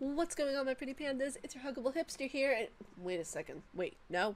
What's going on, my pretty pandas? It's your huggable hipster here, and wait a second. Wait, no,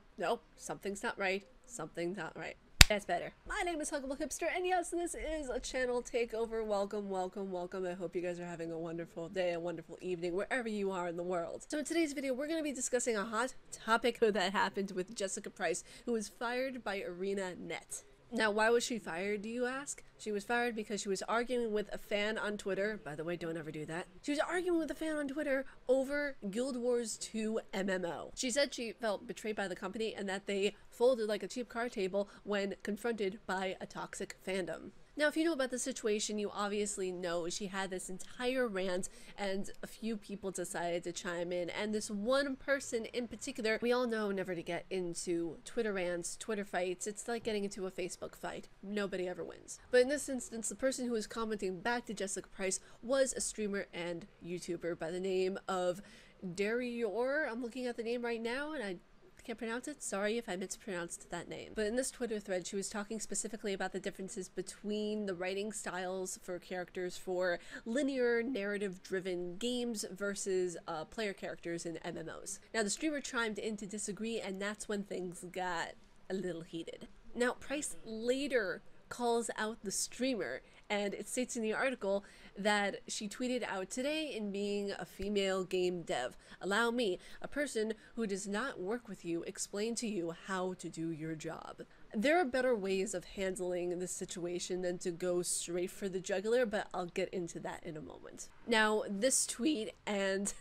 something's not right. Something's not right. That's better. My name is Huggable Hipster, and yes, this is a channel takeover. Welcome, welcome, welcome. I hope you guys are having a wonderful day, a wonderful evening, wherever you are in the world. So in today's video, we're going to be discussing a hot topic that happened with Jessica Price, who was fired by ArenaNet. Now, why was she fired, do you ask? She was fired because she was arguing with a fan on Twitter. By the way, don't ever do that. She was arguing with a fan on Twitter over Guild Wars 2 MMO. She said she felt betrayed by the company and that they folded like a cheap card table when confronted by a toxic fandom. Now, if you know about the situation, you obviously know she had this entire rant and a few people decided to chime in, and this one person in particular, we all know never to get into Twitter rants, Twitter fights. It's like getting into a Facebook fight. Nobody ever wins. But in this instance, the person who was commenting back to Jessica Price was a streamer and YouTuber by the name of Darior. I'm looking at the name right now and I can't pronounce it. Sorry if I mispronounced that name. But in this Twitter thread, she was talking specifically about the differences between the writing styles for characters for linear narrative-driven games versus player characters in MMOs. Now, the streamer chimed in to disagree, and that's when things got a little heated. Now, Price later calls out the streamer, and it states in the article that she tweeted out, "Today, in being a female game dev, allow me, a person who does not work with you, explain to you how to do your job." There are better ways of handling this situation than to go straight for the jugular, but I'll get into that in a moment. Now, this tweet and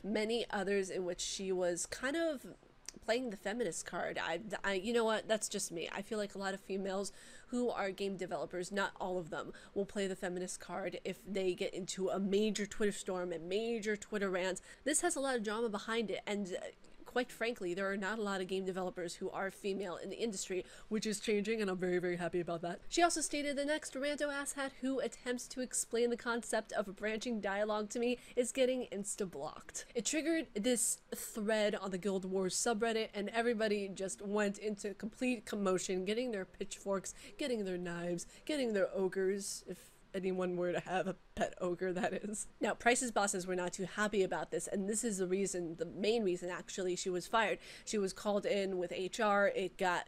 many others in which she was kind of playing the feminist card. You know what? That's just me. I feel like a lot of females who are game developers, not all of them, will play the feminist card if they get into a major Twitter storm and major Twitter rants. This has a lot of drama behind it, and quite frankly, there are not a lot of game developers who are female in the industry, which is changing, and I'm very, very happy about that. She also stated, "The next rando asshat who attempts to explain the concept of branching dialogue to me is getting insta-blocked." It triggered this thread on the Guild Wars subreddit, and everybody just went into complete commotion, getting their pitchforks, getting their knives, getting their ogres, if anyone were to have a pet ogre, that is. Now, Price's bosses were not too happy about this, and this is the reason, the main reason actually, she was fired. She was called in with HR. It got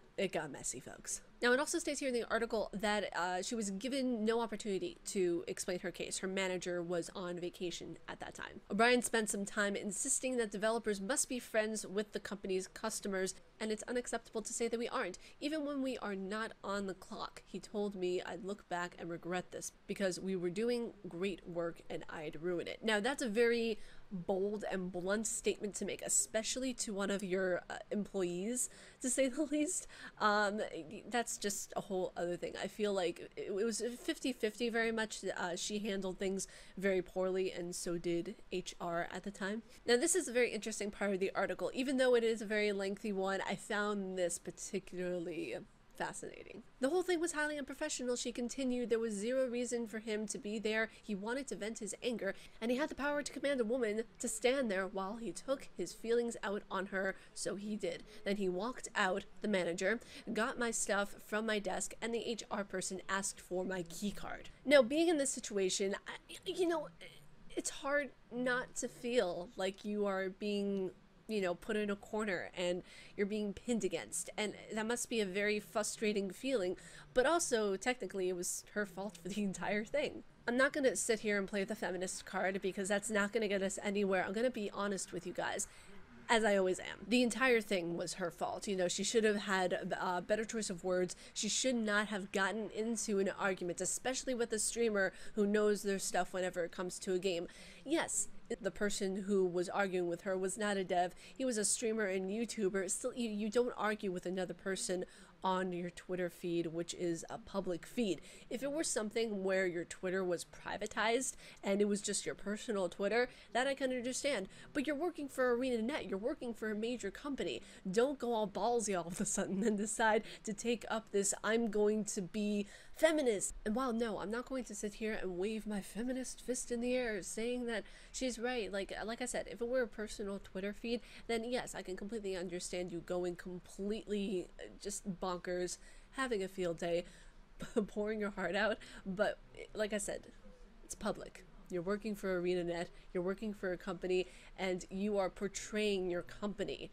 messy, folks. Now, it also states here in the article that she was given no opportunity to explain her case. Her manager was on vacation at that time. O'Brien spent some time insisting that developers must be friends with the company's customers, and it's unacceptable to say that we aren't. Even when we are not on the clock, he told me I'd look back and regret this because we were doing great work and I'd ruin it. Now, that's a very bold and blunt statement to make, especially to one of your employees, to say the least. That's just a whole other thing. I feel like it was 50-50 very much. She handled things very poorly, and so did HR at the time. Now, this is a very interesting part of the article. Even though it is a very lengthy one, I found this particularly fascinating. The whole thing was highly unprofessional, she continued. There was zero reason for him to be there. He wanted to vent his anger, and he had the power to command a woman to stand there while he took his feelings out on her, so he did. Then he walked out, the manager, got my stuff from my desk, and the HR person asked for my key card. Now, being in this situation, you know, it's hard not to feel like you are being, you know, put in a corner and you're being pinned against, and that must be a very frustrating feeling, but also technically it was her fault for the entire thing. I'm not gonna sit here and play the feminist card because that's not gonna get us anywhere. I'm gonna be honest with you guys, as I always am. The entire thing was her fault. You know, she should have had a better choice of words. She should not have gotten into an argument, especially with a streamer who knows their stuff whenever it comes to a game. Yes, the person who was arguing with her was not a dev. He was a streamer and YouTuber. Still, you don't argue with another person on your Twitter feed, which is a public feed. If it were something where your Twitter was privatized and it was just your personal Twitter, that I can understand. But you're working for ArenaNet, you're working for a major company. Don't go all ballsy all of a sudden and decide to take up this "I'm going to be feminist." And while no, I'm not going to sit here and wave my feminist fist in the air saying that she's right. Like I said, if it were a personal Twitter feed, then yes, I can completely understand you going completely just bonkers, having a field day, pouring your heart out. But like I said, it's public. You're working for ArenaNet, you're working for a company, and you are portraying your company.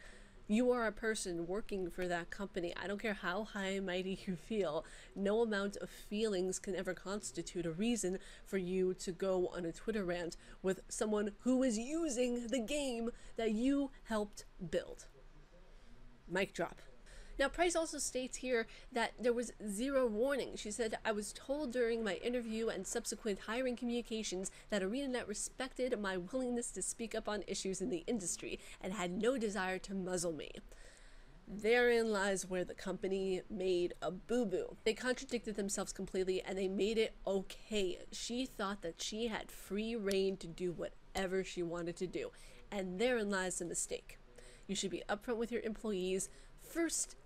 You are a person working for that company. I don't care how high and mighty you feel. No amount of feelings can ever constitute a reason for you to go on a Twitter rant with someone who is using the game that you helped build. Mic drop. Now, Price also states here that there was zero warning. She said, "I was told during my interview and subsequent hiring communications that ArenaNet respected my willingness to speak up on issues in the industry and had no desire to muzzle me." Therein lies where the company made a boo-boo. They contradicted themselves completely and they made it okay. She thought that she had free reign to do whatever she wanted to do. And therein lies the mistake. You should be upfront with your employees. First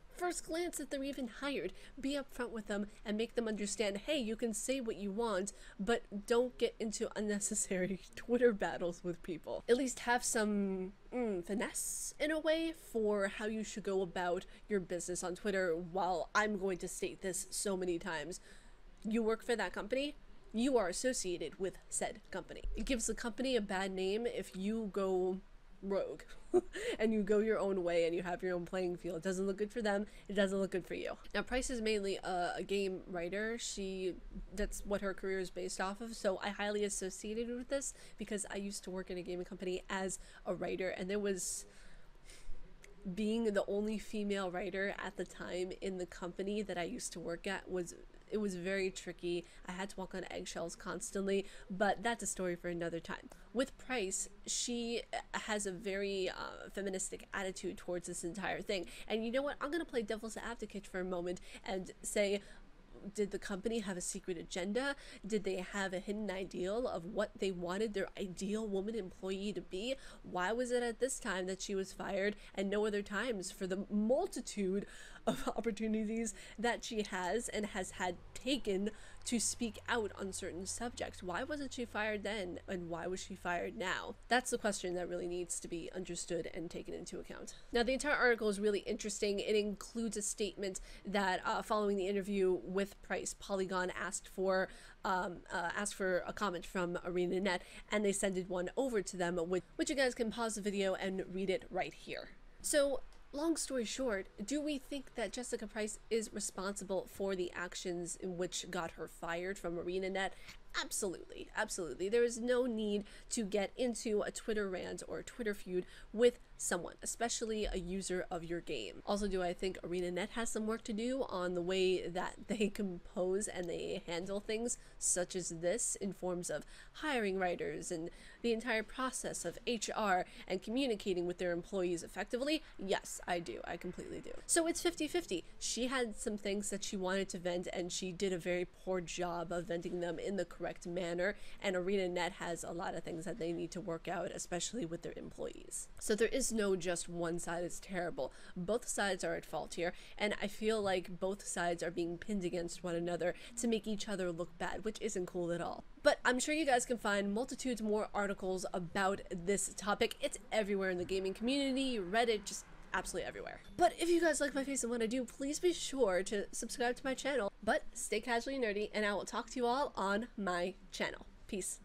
glance if they're even hired, be upfront with them and make them understand, hey, you can say what you want, but don't get into unnecessary Twitter battles with people. At least have some finesse in a way for how you should go about your business on Twitter. While I'm going to state this so many times, you work for that company, you are associated with said company. It gives the company a bad name if you go rogue and you go your own way and you have your own playing field. It doesn't look good for them, it doesn't look good for you. Now, Price is mainly a game writer. That's what her career is based off of, so I highly associated with this because I used to work in a gaming company as a writer, and there was, being the only female writer at the time in the company that I used to work at, it was very tricky. I had to walk on eggshells constantly, but that's a story for another time. With Price, she has a very feministic attitude towards this entire thing. And you know what? I'm going to play devil's advocate for a moment and say, did the company have a secret agenda? Did they have a hidden ideal of what they wanted their ideal woman employee to be? Why was it at this time that she was fired and no other times for the multitude of opportunities that she has and has had taken to speak out on certain subjects? Why wasn't she fired then, and why was she fired now? That's the question that really needs to be understood and taken into account. Now, the entire article is really interesting. It includes a statement that following the interview with Price, Polygon asked for a comment from ArenaNet, and they sent one over to them, which you guys can pause the video and read it right here. So, long story short, do we think that Jessica Price is responsible for the actions in which got her fired from ArenaNet? Absolutely, absolutely. There is no need to get into a Twitter rant or a Twitter feud with someone, especially a user of your game. Also, do I think ArenaNet has some work to do on the way that they compose and they handle things such as this in forms of hiring writers and the entire process of HR and communicating with their employees effectively? Yes, I do. I completely do. So it's 50-50. She had some things that she wanted to vent and she did a very poor job of venting them in the correct manner, and ArenaNet has a lot of things that they need to work out, especially with their employees. So there is no just one side is terrible. Both sides are at fault here, and I feel like both sides are being pinned against one another to make each other look bad, which isn't cool at all. But I'm sure you guys can find multitudes more articles about this topic. It's everywhere in the gaming community, Reddit, just absolutely everywhere. But if you guys like my face and what I do, please be sure to subscribe to my channel. But stay casually nerdy, and I will talk to you all on my channel. Peace.